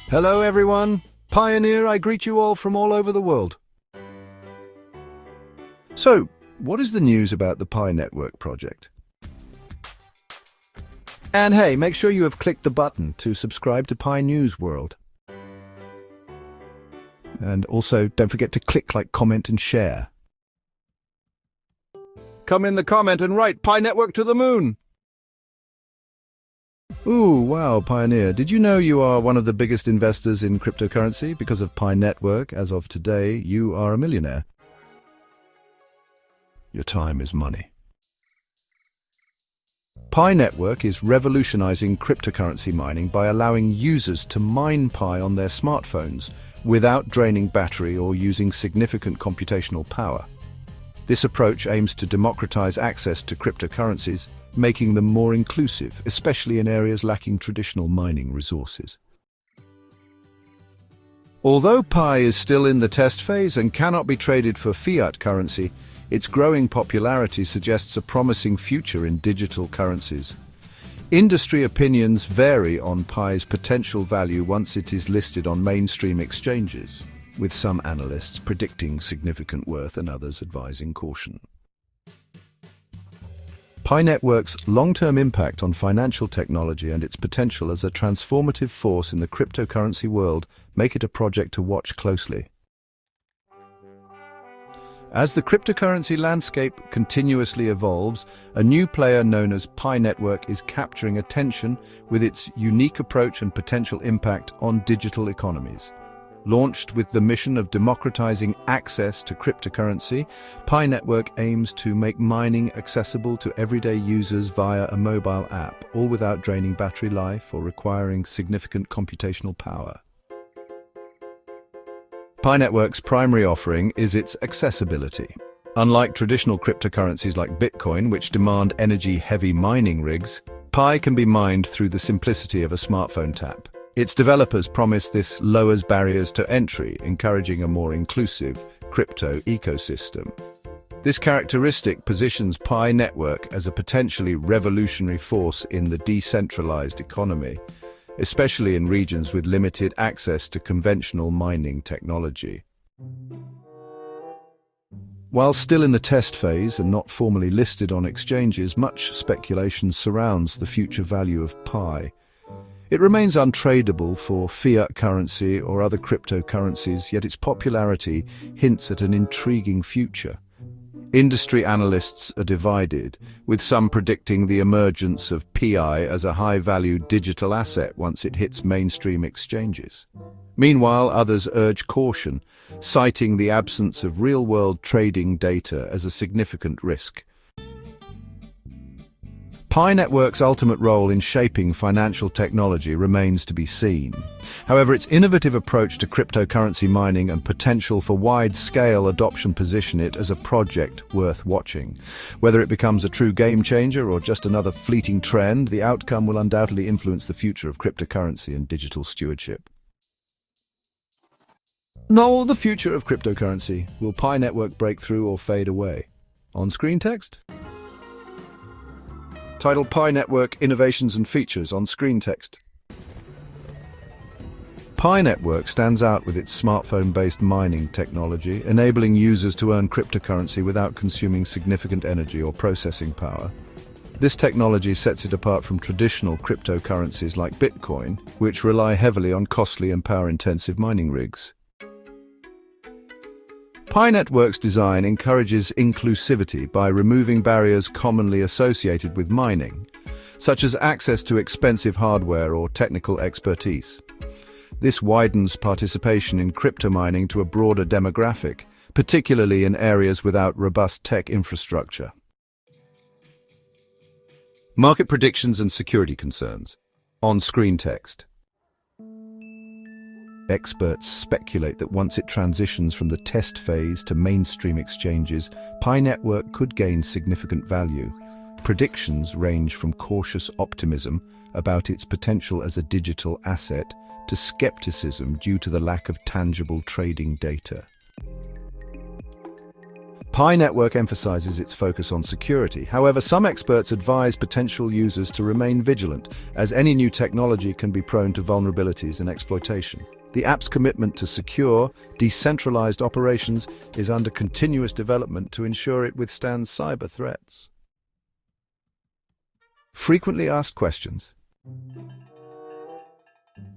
Hello everyone, Pioneer, I greet you all from all over the world. So, what is the news about the PiNetwork project? And hey, make sure you have clicked the button to subscribe to Pi News World. And also, don't forget to click like, comment and share. Come in the comment and write PiNetwork to the moon! Ooh, wow, Pioneer. Did you know you are one of the biggest investors in cryptocurrency? Because of PiNetwork, as of today, you are a millionaire. Your time is money. PiNetwork is revolutionizing cryptocurrency mining by allowing users to mine Pi on their smartphones without draining battery or using significant computational power. This approach aims to democratize access to cryptocurrencies, making them more inclusive, especially in areas lacking traditional mining resources. Although Pi is still in the test phase and cannot be traded for fiat currency, its growing popularity suggests a promising future in digital currencies. Industry opinions vary on Pi's potential value once it is listed on mainstream exchanges, with some analysts predicting significant worth and others advising caution. PiNetwork's long-term impact on financial technology and its potential as a transformative force in the cryptocurrency world make it a project to watch closely. As the cryptocurrency landscape continuously evolves, a new player known as PiNetwork is capturing attention with its unique approach and potential impact on digital economies. Launched with the mission of democratizing access to cryptocurrency, PiNetwork aims to make mining accessible to everyday users via a mobile app, all without draining battery life or requiring significant computational power. PiNetwork's primary offering is its accessibility. Unlike traditional cryptocurrencies like Bitcoin, which demand energy-heavy mining rigs, Pi can be mined through the simplicity of a smartphone tap. Its developers promise this lowers barriers to entry, encouraging a more inclusive crypto ecosystem. This characteristic positions PiNetwork as a potentially revolutionary force in the decentralized economy, especially in regions with limited access to conventional mining technology. While still in the test phase and not formally listed on exchanges, much speculation surrounds the future value of Pi. It remains untradeable for fiat currency or other cryptocurrencies, yet its popularity hints at an intriguing future. Industry analysts are divided, with some predicting the emergence of Pi as a high-value digital asset once it hits mainstream exchanges. Meanwhile, others urge caution, citing the absence of real-world trading data as a significant risk. PiNetwork's ultimate role in shaping financial technology remains to be seen. However, its innovative approach to cryptocurrency mining and potential for wide-scale adoption position it as a project worth watching. Whether it becomes a true game-changer or just another fleeting trend, the outcome will undoubtedly influence the future of cryptocurrency and digital stewardship. Now, the future of cryptocurrency. Will PiNetwork break through or fade away? On-screen text? Title: PiNetwork Innovations and Features. On-screen text. PiNetwork stands out with its smartphone-based mining technology, enabling users to earn cryptocurrency without consuming significant energy or processing power. This technology sets it apart from traditional cryptocurrencies like Bitcoin, which rely heavily on costly and power-intensive mining rigs. PiNetwork's design encourages inclusivity by removing barriers commonly associated with mining, such as access to expensive hardware or technical expertise. This widens participation in crypto mining to a broader demographic, particularly in areas without robust tech infrastructure. Market predictions and security concerns. On-screen text. Experts speculate that once it transitions from the test phase to mainstream exchanges, PiNetwork could gain significant value. Predictions range from cautious optimism about its potential as a digital asset to skepticism due to the lack of tangible trading data. PiNetwork emphasizes its focus on security. However, some experts advise potential users to remain vigilant, as any new technology can be prone to vulnerabilities and exploitation. The app's commitment to secure, decentralized operations is under continuous development to ensure it withstands cyber threats. Frequently asked questions.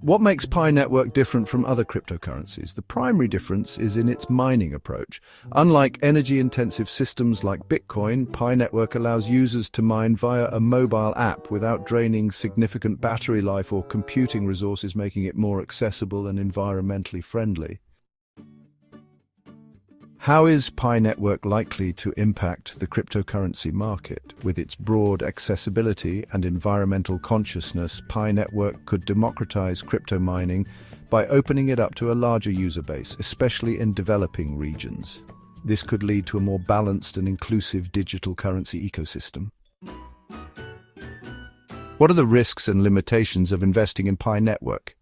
What makes PiNetwork different from other cryptocurrencies? The primary difference is in its mining approach. Unlike energy-intensive systems like Bitcoin, PiNetwork allows users to mine via a mobile app without draining significant battery life or computing resources, making it more accessible and environmentally friendly. How is PiNetwork likely to impact the cryptocurrency market? With its broad accessibility and environmental consciousness, PiNetwork could democratize crypto mining by opening it up to a larger user base, especially in developing regions. This could lead to a more balanced and inclusive digital currency ecosystem. What are the risks and limitations of investing in PiNetwork?